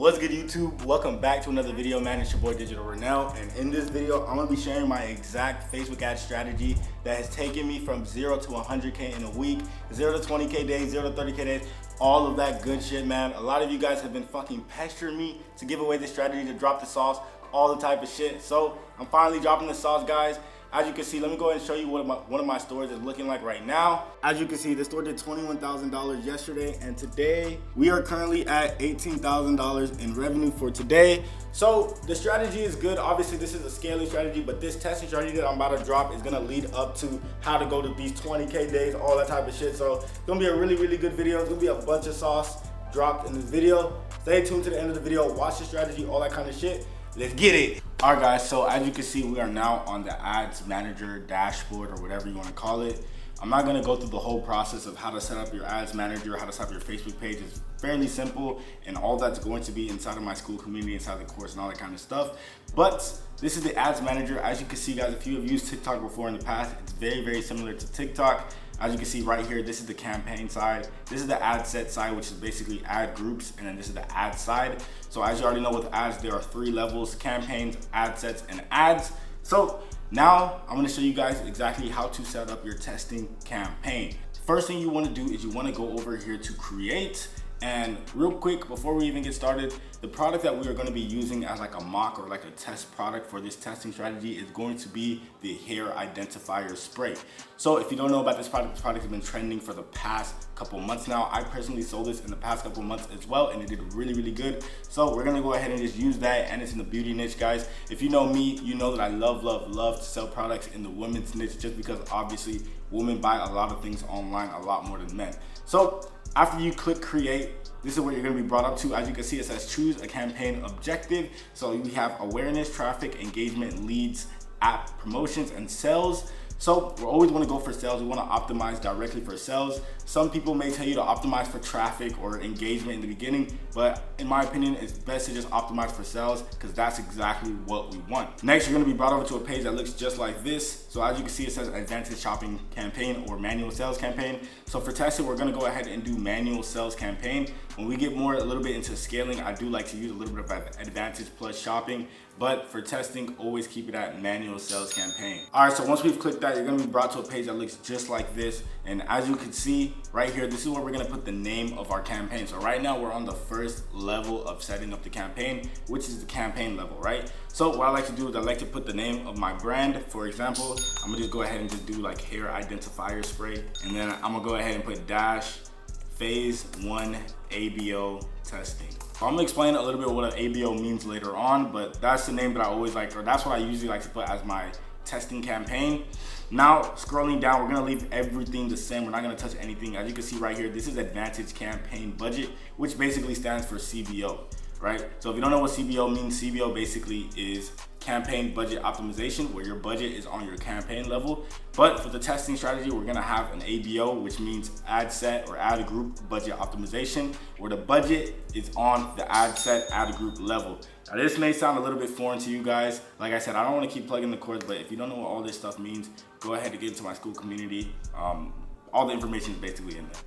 What's good, YouTube? Welcome back to another video, man. It's your boy Digital Ronel, and in this video I'm gonna be sharing my exact Facebook ad strategy that has taken me from 0 to 100K in a week, 0 to 20K days, 0 to 30K days, all of that good shit, man. A lot of you guys have been fucking pestering me to give away this strategy, to drop the sauce, all the type of shit. So I'm finally dropping the sauce, guys. As you can see, let me go ahead and show you what one of my stores is looking like right now. As you can see, the store did $21,000 yesterday, and today we are currently at $18,000 in revenue for today. So the strategy is good. Obviously, this is a scaling strategy, but this testing strategy that I'm about to drop is gonna lead up to how to go to these 20K days, all that type of shit. So it's gonna be a really, really good video. It's gonna be a bunch of sauce dropped in this video. Stay tuned to the end of the video, watch the strategy, all that kind of shit. Let's get it. All right, guys, so as you can see, we are now on the ads manager dashboard, or whatever you want to call it. I'm not going to go through the whole process of how to set up your ads manager, how to set up your Facebook page. It's fairly simple, and all that's going to be inside of my school community, inside the course, and all that kind of stuff. But this is the ads manager. As you can see, guys, if you have used TikTok before in the past, it's very, very similar to TikTok. As you can see right here, this is the campaign side. This is the ad set side, which is basically ad groups, and then this is the ad side. So as you already know, with ads, there are 3 levels: campaigns, ad sets, and ads. So now I'm gonna show you guys exactly how to set up your testing campaign. First thing you wanna do is you wanna go over here to create. And real quick, before we even get started, the product that we are going to be using as like a mock or like a test product for this testing strategy is going to be the hair identifier spray. So if you don't know about this product has been trending for the past couple months now. I personally sold this in the past couple months as well, and it did really, really good. So we're going to go ahead and just use that, and it's in the beauty niche, guys. If you know me, you know that I love to sell products in the women's niche, just because obviously women buy a lot of things online a lot more than men. So after you click create, this is what you're going to be brought up to. As you can see, it says choose a campaign objective. So we have awareness, traffic, engagement, leads, app promotions, and sales. So we always want to go for sales. We want to optimize directly for sales. Some people may tell you to optimize for traffic or engagement in the beginning, but in my opinion, it's best to just optimize for sales, because that's exactly what we want. Next, you're going to be brought over to a page that looks just like this. So as you can see, it says advanced shopping campaign or manual sales campaign. So for testing, we're going to go ahead and do manual sales campaign. When we get a little bit into scaling, I do like to use a little bit of advantage plus shopping, but for testing, always keep it at manual sales campaign. All right, so once we've clicked that, you're going to be brought to a page that looks just like this. And as you can see right here, this is where we're going to put the name of our campaign. So right now we're on the first level of setting up the campaign, which is the campaign level, right? So what I like to do is I like to put the name of my brand. For example, I'm gonna just go ahead and just do like hair identifier spray, and then I'm gonna go ahead and put dash phase 1 ABO testing. I'm gonna explain a little bit what an ABO means later on, but that's the name that I always like, or that's what I usually like to put as my testing campaign. Now, scrolling down, we're gonna leave everything the same. We're not gonna touch anything. As you can see right here, this is Advantage Campaign Budget, which basically stands for CBO, right? So if you don't know what CBO means, CBO basically is campaign budget optimization, where your budget is on your campaign level. But for the testing strategy, we're gonna have an ABO, which means ad set or ad group budget optimization, where the budget is on the ad set, ad group level. Now this may sound a little bit foreign to you guys. Like I said, I don't wanna keep plugging the course, but if you don't know what all this stuff means, go ahead and get into my school community. All the information is basically in there.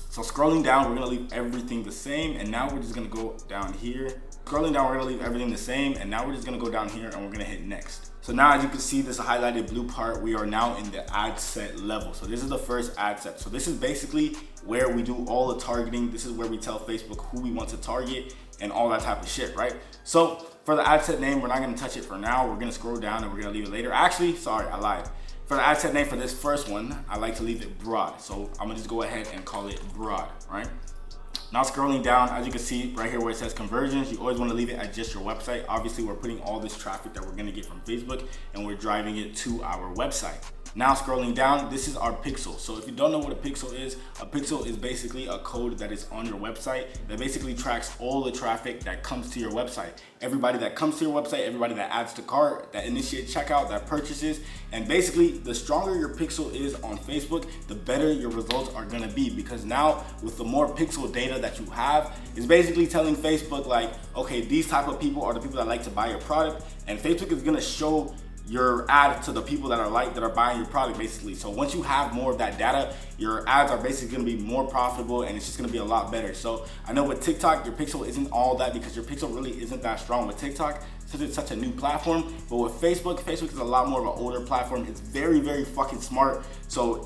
So scrolling down, we're gonna leave everything the same, and now we're just gonna go down here. Scrolling down, we're gonna leave everything the same, and now we're just gonna go down here and we're gonna hit next. So now, as you can see, this highlighted blue part, we are now in the ad set level. So this is the first ad set. So this is basically where we do all the targeting. This is where we tell Facebook who we want to target and all that type of shit, right? So for the ad set name, we're not gonna touch it for now. We're gonna scroll down and we're gonna leave it later. Actually, sorry, I lied. For the ad set name for this first one, I like to leave it broad. So I'm gonna just go ahead and call it broad, right? Now scrolling down, as you can see right here where it says conversions, you always want to leave it at just your website. Obviously, we're putting all this traffic that we're going to get from Facebook and we're driving it to our website. Now scrolling down, this is our pixel. So if you don't know what a pixel is basically a code that is on your website that basically tracks all the traffic that comes to your website. Everybody that comes to your website, everybody that adds to cart, that initiates checkout, that purchases. And basically, the stronger your pixel is on Facebook, the better your results are gonna be, because now with the more pixel data that you have, it's basically telling Facebook like, okay, these type of people are the people that like to buy your product, and Facebook is gonna show your ad to the people that are buying your product, basically. So once you have more of that data, your ads are basically gonna be more profitable and it's just gonna be a lot better. So I know with TikTok, your pixel isn't all that because your pixel really isn't that strong with TikTok since it's such a new platform. But with Facebook is a lot more of an older platform. It's very, very fucking smart. So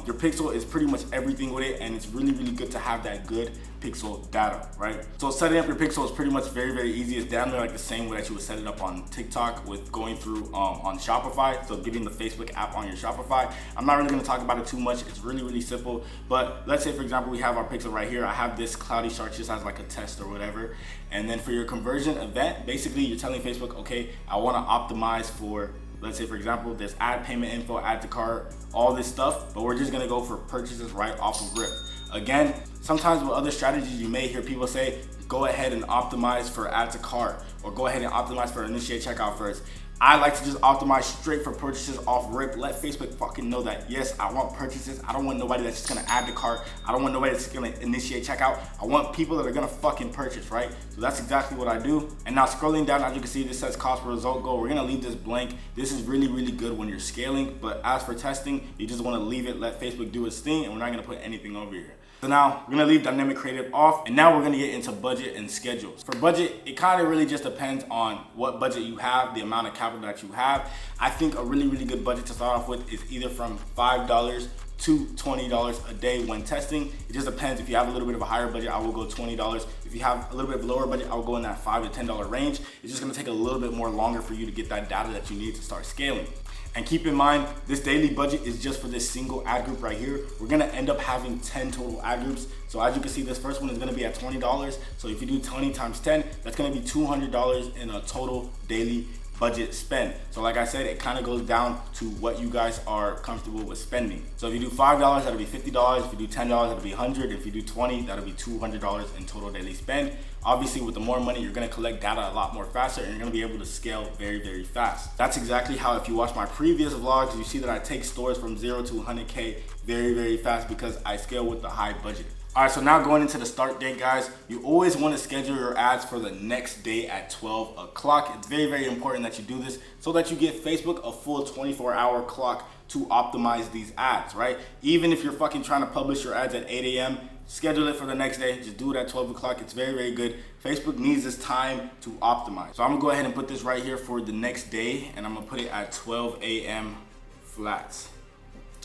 your pixel is pretty much everything with it, and it's really, really good to have that good pixel data, right? So setting up your pixel is pretty much very, very easy. It's damn near like the same way that you would set it up on TikTok with going through on Shopify. So getting the Facebook app on your Shopify. I'm not really gonna talk about it too much. It's really, really simple. But let's say, for example, we have our pixel right here. I have this cloudy shark just as like a test or whatever. And then for your conversion event, basically you're telling Facebook, okay, I wanna optimize for, let's say for example, this ad payment info, add to cart, all this stuff, but we're just gonna go for purchases right off of rip. Again, sometimes with other strategies, you may hear people say, go ahead and optimize for add to cart, or go ahead and optimize for initiate checkout first. I like to just optimize straight for purchases off rip. Let Facebook fucking know that, yes, I want purchases. I don't want nobody that's just gonna add to cart. I don't want nobody that's gonna initiate checkout. I want people that are gonna fucking purchase, right? So that's exactly what I do. And now scrolling down, as you can see, this says cost per result goal. We're gonna leave this blank. This is really, really good when you're scaling, but as for testing, you just wanna leave it, let Facebook do its thing, and we're not gonna put anything over here. So now we're gonna leave dynamic creative off, and now we're gonna get into budget and schedules. For budget, it kind of really just depends on what budget you have, the amount of capital that you have. I think a really, really good budget to start off with is either from $5 to $20 a day when testing. It just depends. If you have a little bit of a higher budget, I will go $20. If you have a little bit of a lower budget, I will go in that $5 to $10 range. It's just gonna take a little bit more longer for you to get that data that you need to start scaling. And keep in mind, this daily budget is just for this single ad group right here. We're gonna end up having 10 total ad groups. So as you can see, this first one is gonna be at $20. So if you do 20 times 10, that's gonna be $200 in a total daily budget spend. So like I said, it kind of goes down to what you guys are comfortable with spending. So if you do $5, that'll be $50. If you do $10, that'll be $100. If you do 20, that'll be $200 in total daily spend. Obviously, with the more money, you're gonna collect data a lot more faster, and you're gonna be able to scale very, very fast. That's exactly how, if you watch my previous vlogs, you see that I take stores from 0 to 100K very, very fast because I scale with the high budget. All right, so now going into the start date, guys, you always want to schedule your ads for the next day at 12 o'clock. It's very, very important that you do this so that you give Facebook a full 24-hour clock to optimize these ads, right? Even if you're fucking trying to publish your ads at 8 a.m., schedule it for the next day. Just do it at 12 o'clock. It's very, very good. Facebook needs this time to optimize. So I'm gonna go ahead and put this right here for the next day, and I'm gonna put it at 12 a.m. flats.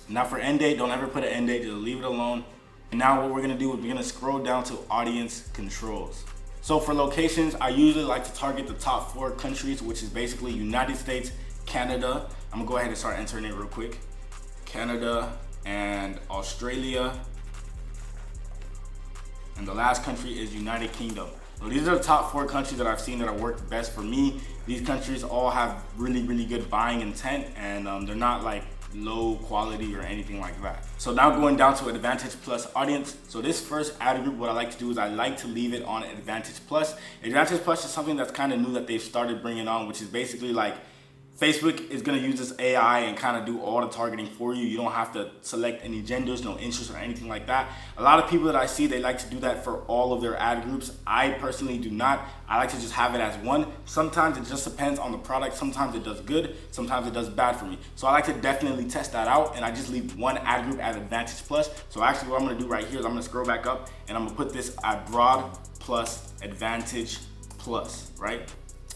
Now for end date, don't ever put an end date, just leave it alone. And now what we're gonna do is we're gonna scroll down to audience controls. So for locations, I usually like to target the top 4 countries, which is basically United States, Canada. I'm gonna go ahead and start entering it real quick. Canada and Australia. And the last country is United Kingdom. So these are the top 4 countries that I've seen that have worked best for me. These countries all have really, really good buying intent, and they're not like low quality or anything like that. So now going down to Advantage Plus audience. So this first ad group, what I like to do is I like to leave it on Advantage Plus. Advantage Plus is something that's kind of new that they've started bringing on, which is basically like Facebook is gonna use this AI and kind of do all the targeting for you. You don't have to select any genders, no interests or anything like that. A lot of people that I see, they like to do that for all of their ad groups. I personally do not. I like to just have it as one. Sometimes it just depends on the product. Sometimes it does good, sometimes it does bad for me. So I like to definitely test that out, and I just leave one ad group at Advantage Plus. So actually what I'm gonna do right here is I'm gonna scroll back up and I'm gonna put this at Broad plus Advantage Plus, right?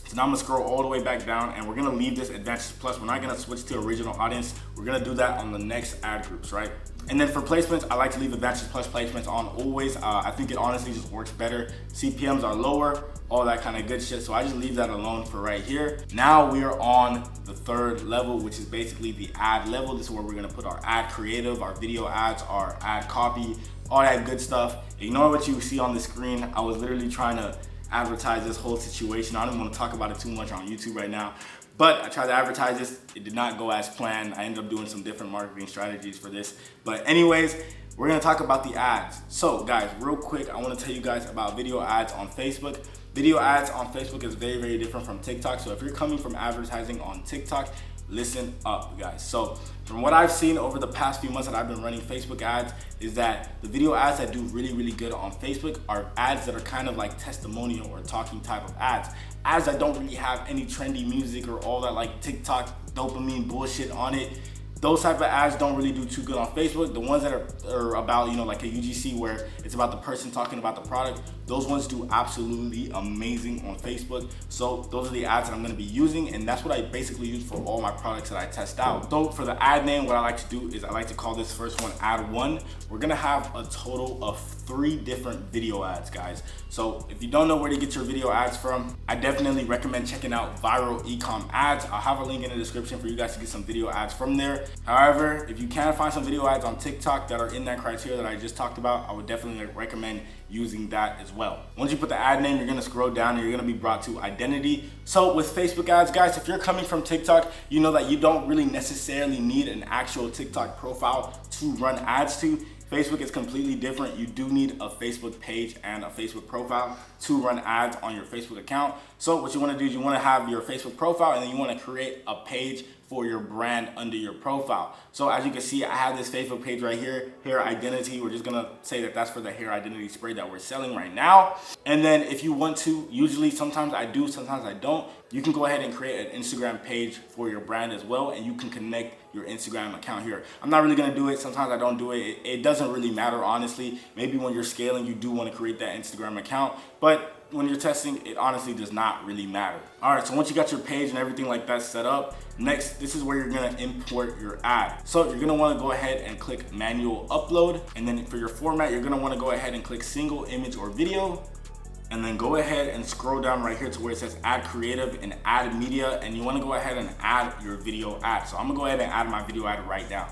So now I'm gonna scroll all the way back down, and we're gonna leave this Advantage Plus. We're not gonna switch to original audience. We're gonna do that on the next ad groups, right? And then for placements, I like to leave Advantage Plus placements on always. I think it honestly just works better. CPMs are lower, all that kind of good shit. So I just leave that alone for right here. Now we are on the 3rd level, which is basically the ad level. This is where we're gonna put our ad creative, our video ads, our ad copy, all that good stuff. Ignore what you see on the screen. I was literally trying to advertise this whole situation. I don't want to talk about it too much on YouTube right now, but I tried to advertise this. It did not go as planned. I ended up doing some different marketing strategies for this. But anyways, we're gonna talk about the ads. So guys, real quick, I want to tell you guys about video ads on Facebook. Video ads on Facebook is very, very different from TikTok. So if you're coming from advertising on TikTok, listen up, guys. So from what I've seen over the past few months that I've been running Facebook ads, is that the video ads that do really, really good on Facebook are ads that are kind of like testimonial or talking type of ads. Ads that don't really have any trendy music or all that like TikTok dopamine bullshit on it. those type of ads don't really do too good on Facebook. The ones that are about, you know, like a UGC where it's about the person talking about the product, those ones do absolutely amazing on Facebook. So those are the ads that I'm gonna be using, and that's what I basically use for all my products that I test out. So for the ad name, what I like to do is I like to call this first one ad 1. We're gonna have a total of 3 different video ads, guys. So if you don't know where to get your video ads from, I definitely recommend checking out Viral Ecom Ads. I'll have a link in the description for you guys to get some video ads from there. However, if you can find some video ads on TikTok that are in that criteria that I just talked about, I would definitely recommend using that as well. Once you put the ad name, you're gonna scroll down and you're gonna be brought to identity. So with Facebook ads, guys, if you're coming from TikTok, you know that you don't really necessarily need an actual TikTok profile to run ads to. Facebook is completely different. You do need a Facebook page and a Facebook profile to run ads on your Facebook account. So what you want to do is you want to have your Facebook profile, and then you want to create a page for your brand under your profile. So as you can see, I have this Facebook page right here, Hair Identity. We're just gonna say that that's for the hair identity spray that we're selling right now. And then if you want to, usually sometimes I do, sometimes I don't, you can go ahead and create an Instagram page for your brand as well, and you can connect your Instagram account here. I'm not really gonna do it. Sometimes I don't do it. It doesn't really matter, honestly. Maybe when you're scaling, you do want to create that Instagram account, but when you're testing, it honestly does not really matter. All right, so once you got your page and everything like that set up, next, this is where you're gonna import your ad. So you're gonna wanna go ahead and click manual upload. And then for your format, you're gonna wanna go ahead and click single image or video. And then go ahead and scroll down right here to where it says add creative and add media. And you wanna go ahead and add your video ad. So I'm gonna go ahead and add my video ad right now.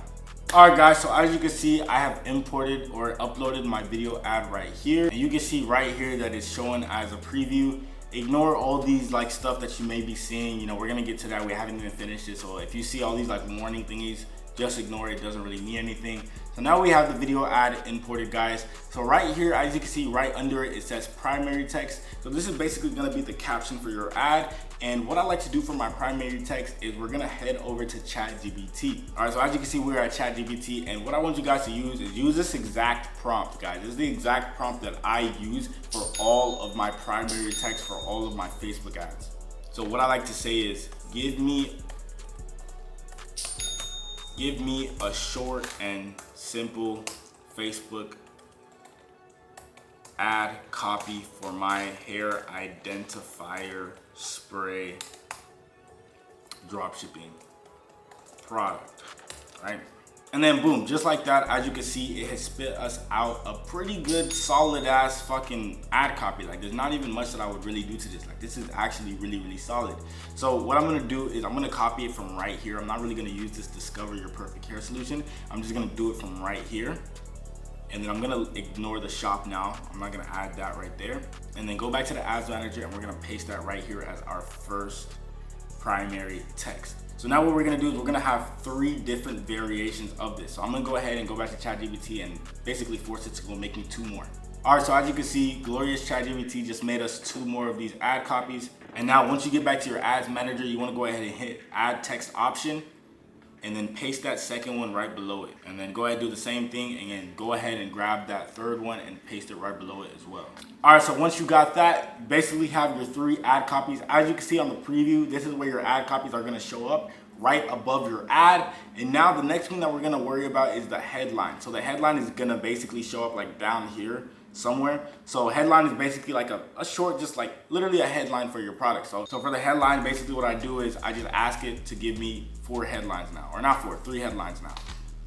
All right, guys, so as you can see, I have imported or uploaded my video ad right here. And you can see right here that it's showing as a preview. Ignore all these like stuff that you may be seeing. You know, we're gonna get to that. We haven't even finished it. So if you see all these like warning thingies, just ignore it. It doesn't really mean anything. So now we have the video ad imported, guys. So right here, as you can see right under it, it says primary text. So this is basically gonna be the caption for your ad. And what I like to do for my primary text is we're gonna head over to ChatGPT. All right, so as you can see, we're at ChatGPT, and what I want you guys to use is use this exact prompt, guys. This is the exact prompt that I use for all of my primary text for all of my Facebook ads. So what I like to say is, give me a short and simple Facebook ad copy for my hair identifier spray dropshipping product, right? And then boom, just like that, as you can see, it has spit us out a pretty good solid ass fucking ad copy. Like there's not even much that I would really do to this. Like this is actually really, really solid. So what I'm gonna do is I'm gonna copy it from right here. I'm not really gonna use this discover your perfect hair solution. I'm just gonna do it from right here. And then I'm gonna ignore the shop now. I'm not gonna add that right there. And then go back to the ads manager, and we're gonna paste that right here as our first primary text. So now what we're gonna do is we're gonna have 3 different variations of this. So I'm gonna go ahead and go back to ChatGPT and basically force it to go make me 2 more. All right, so as you can see, glorious ChatGPT just made us 2 more of these ad copies. And now once you get back to your ads manager, you wanna go ahead and hit add text option, and then paste that second one right below it. And then go ahead and do the same thing, and then go ahead and grab that third one and paste it right below it as well. All right, so once you got that, you basically have your 3 ad copies. As you can see on the preview, this is where your ad copies are gonna show up right above your ad. And now the next thing that we're gonna worry about is the headline. So the headline is gonna basically show up like down here somewhere. So headline is basically like a short, just like literally a headline for your product. So for the headline, basically what I do is I just ask it to give me 4 headlines now, or not 4, 3 headlines now.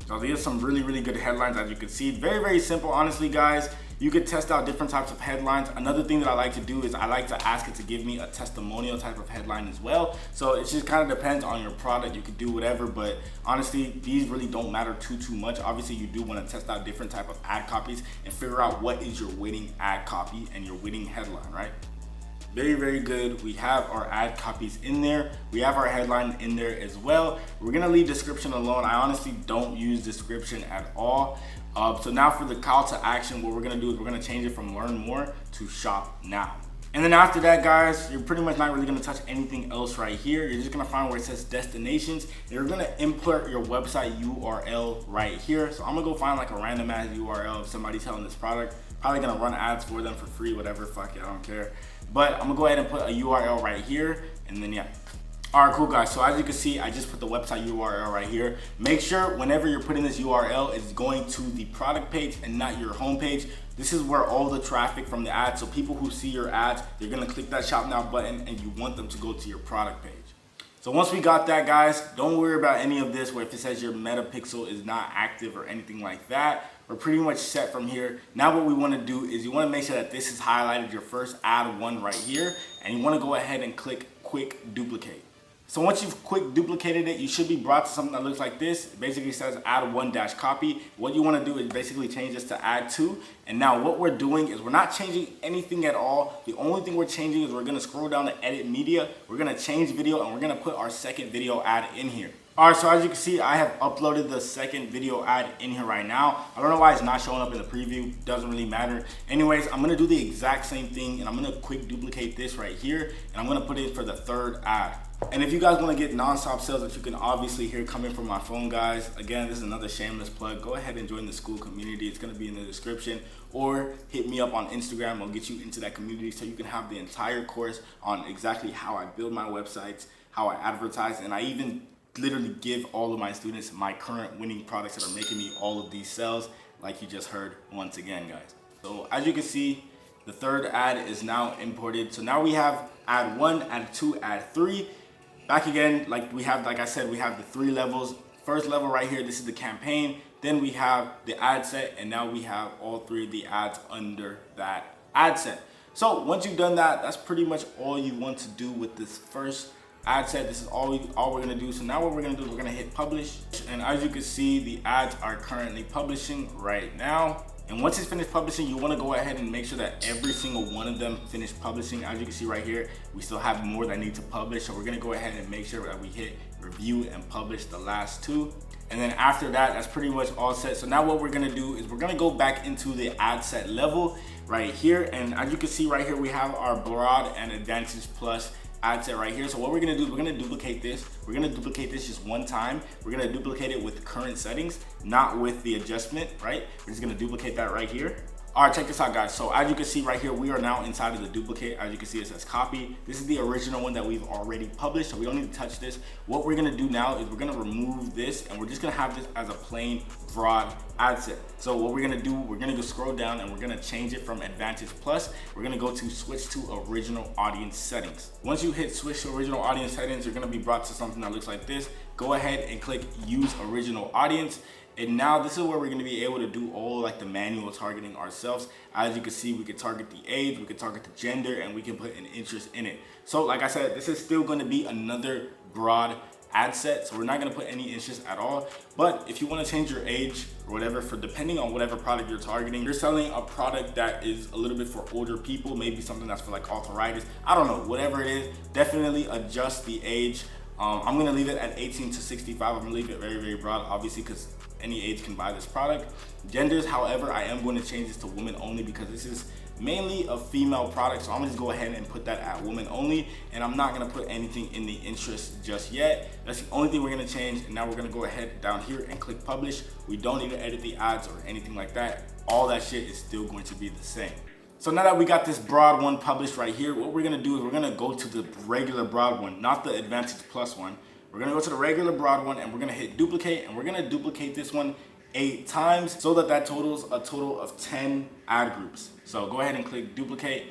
So these are some really, really good headlines, as you can see. Very, very simple, honestly, guys. You could test out different types of headlines. Another thing that I like to do is I like to ask it to give me a testimonial type of headline as well. So it just kind of depends on your product. You could do whatever, but honestly, these really don't matter too much. Obviously, you do want to test out different type of ad copies and figure out what is your winning ad copy and your winning headline, right? Very, very good. We have our ad copies in there. We have our headline in there as well. We're gonna leave description alone. I honestly don't use description at all. So now for the call to action, what we're gonna do is we're gonna change it from learn more to shop now. And then after that, guys, you're pretty much not really gonna touch anything else right here. You're just gonna find where it says destinations. And you're gonna import your website URL right here. So I'm gonna go find like a random ass URL of somebody selling this product. Probably gonna run ads for them for free, whatever, fuck it, I don't care. But I'm gonna go ahead and put a URL right here, and then yeah. All right, cool guys. So as you can see, I just put the website URL right here. Make sure whenever you're putting this URL, it's going to the product page and not your home page. This is where all the traffic from the ads, so people who see your ads, they're gonna click that shop now button and you want them to go to your product page. So once we got that, guys, don't worry about any of this where if it says your meta pixel is not active or anything like that. We're pretty much set from here. Now what we wanna do is you wanna make sure that this is highlighted, your first ad one right here, and you wanna go ahead and click quick duplicate. So once you've quick duplicated it, you should be brought to something that looks like this. It basically says add one dash copy. What you want to do is basically change this to add two. And now what we're doing is we're not changing anything at all. The only thing we're changing is we're going to scroll down to edit media. We're going to change video and we're going to put our second video ad in here. All right, so as you can see, I have uploaded the second video ad in here right now. I don't know why it's not showing up in the preview. Doesn't really matter. Anyways, I'm gonna do the exact same thing and I'm gonna quick duplicate this right here and I'm gonna put it for the third ad. And if you guys wanna get non-stop sales that you can obviously hear coming from my phone, guys, again, this is another shameless plug. Go ahead and join the school community. It's gonna be in the description, or hit me up on Instagram. I'll get you into that community so you can have the entire course on exactly how I build my websites, how I advertise, and I even literally give all of my students my current winning products that are making me all of these sales, like you just heard once again, guys. So as you can see, the third ad is now imported. So now we have ad one, ad two, ad three. Back again, like I said, we have the three levels. First level right here, this is the campaign. Then we have the ad set, and now we have all three of the ads under that ad set. So once you've done that, that's pretty much all you want to do with this first ad set. This is all we're gonna do. So now what we're gonna do is we're gonna hit publish. And as you can see, the ads are currently publishing right now. And once it's finished publishing, you wanna go ahead and make sure that every single one of them finished publishing. As you can see right here, we still have more that need to publish. So we're gonna go ahead and make sure that we hit review and publish the last two. And then after that, that's pretty much all set. So now what we're gonna do is we're gonna go back into the ad set level right here. And as you can see right here, we have our broad and advantage plus ad set right here. So what we're gonna do is we're gonna duplicate this. We're gonna duplicate this just one time. We're gonna duplicate it with current settings, not with the adjustment, right? We're just gonna duplicate that right here. All right, check this out, guys. So as you can see right here, we are now inside of the duplicate. As you can see, it says copy. This is the original one that we've already published, so we don't need to touch this. What we're gonna do now is we're gonna remove this and we're just gonna have this as a plain broad ad set. So what we're gonna do, we're gonna go scroll down and we're gonna change it from Advantage Plus. We're gonna go to switch to original audience settings. Once you hit switch to original audience settings, you're gonna be brought to something that looks like this. Go ahead and click use original audience. And now this is where we're gonna be able to do all like the manual targeting ourselves. As you can see, we can target the age, we can target the gender, and we can put an interest in it. So like I said, this is still gonna be another broad ad set. So we're not gonna put any interest at all. But if you wanna change your age or whatever, for depending on whatever product you're targeting, you're selling a product that is a little bit for older people, maybe something that's for like arthritis, I don't know, whatever it is, definitely adjust the age. I'm gonna leave it at 18 to 65. I'm gonna leave it very, very broad, obviously, because any age can buy this product. Genders, however, I am going to change this to women only because this is mainly a female product. So I'm gonna just go ahead and put that at women only, and I'm not gonna put anything in the interest just yet. That's the only thing we're gonna change. And now we're gonna go ahead down here and click publish. We don't need to edit the ads or anything like that. All that shit is still going to be the same. So now that we got this broad one published right here, what we're gonna do is we're gonna go to the regular broad one, not the Advantage Plus one. We're gonna go to the regular broad one and we're gonna hit duplicate, and we're gonna duplicate this one 8 times so that totals a total of 10 ad groups. So go ahead and click duplicate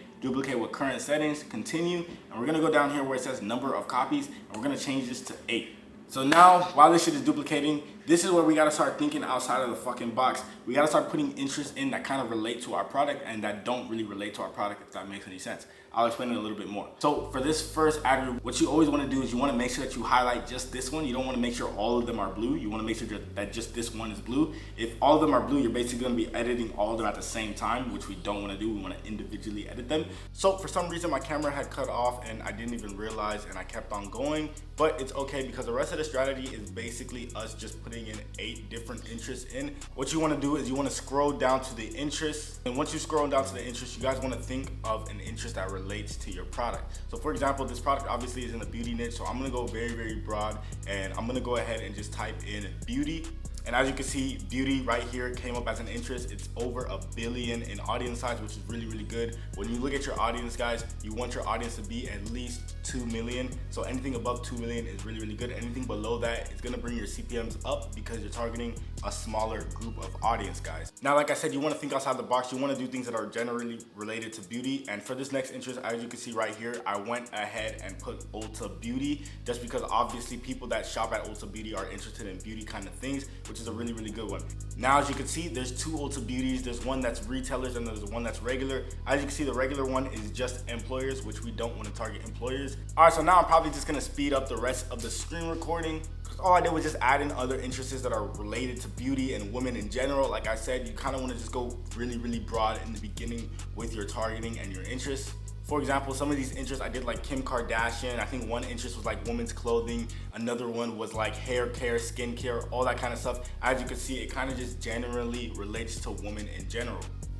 with current settings, continue, and we're gonna go down here where it says number of copies, and we're gonna change this to 8. So now, while this shit is duplicating, this is where we gotta start thinking outside of the fucking box. We gotta start putting interest in that kind of relate to our product and that don't really relate to our product, if that makes any sense. I'll explain it a little bit more. So for this first ad group, what you always wanna do is you wanna make sure that you highlight just this one. You don't wanna make sure all of them are blue. You wanna make sure that just this one is blue. If all of them are blue, you're basically gonna be editing all of them at the same time, which we don't wanna do. We wanna individually edit them. So for some reason, my camera had cut off and I didn't even realize, and I kept on going, but it's okay because the rest of the strategy is basically us just putting in 8 different interests in. What you wanna do is you wanna scroll down to the interests. And once you scroll down to the interests, you guys wanna think of an interest that relates to your product. So for example, this product obviously is in the beauty niche. So I'm gonna go very, very broad, and I'm gonna go ahead and just type in beauty. And as you can see, beauty right here came up as an interest. It's over 1 billion in audience size, which is really, really good. When you look at your audience, guys, you want your audience to be at least 2 million. So anything above 2 million is really, really good. Anything below that is gonna bring your CPMs up because you're targeting a smaller group of audience, guys. Now, like I said, you wanna think outside the box. You wanna do things that are generally related to beauty. And for this next interest, as you can see right here, I went ahead and put Ulta Beauty, just because obviously people that shop at Ulta Beauty are interested in beauty kind of things, which is a really, really good one. Now, as you can see, there's 2 Ulta Beauties. There's one that's retailers and there's one that's regular. As you can see, the regular one is just employers, which we don't want to target employers. All right, so now I'm probably just gonna speed up the rest of the screen recording, because all I did was just add in other interests that are related to beauty and women in general. Like I said, you kind of want to just go really, really broad in the beginning with your targeting and your interests. For example, some of these interests I did like Kim Kardashian. I think one interest was like women's clothing. Another one was like hair care, skin care, all that kind of stuff. As you can see, it kind of just generally relates to women in general.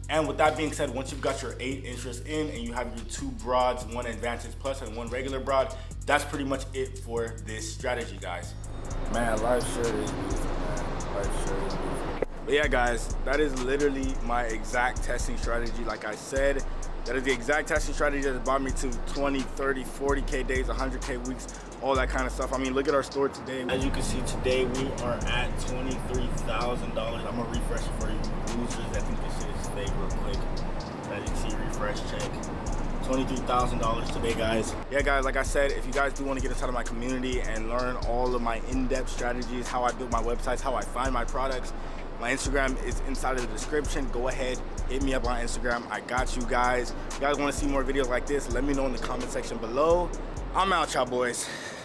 And with that being said, once you've got your 8 interests in and you have your 2 broads, 1 Advantage Plus and 1 regular broad, that's pretty much it for this strategy, guys. Man, life sure is beautiful, man. Life sure is beautiful. But yeah, guys, that is literally my exact testing strategy. Like I said, that is the exact testing strategy that brought me to 20, 30, 40K days, 100K weeks, all that kind of stuff. I mean, look at our store today. As you can see today, we are at $23,000. I'm gonna refresh it for you losers. I think this shit is fake real quick. As you can see, refresh check. $23,000 today, guys. Yeah, guys, like I said, if you guys do want to get inside of my community and learn all of my in-depth strategies, how I build my websites, how I find my products, my Instagram is inside of the description. Go ahead, hit me up on Instagram. I got you guys. If you guys want to see more videos like this, let me know in the comment section below. I'm out, y'all boys.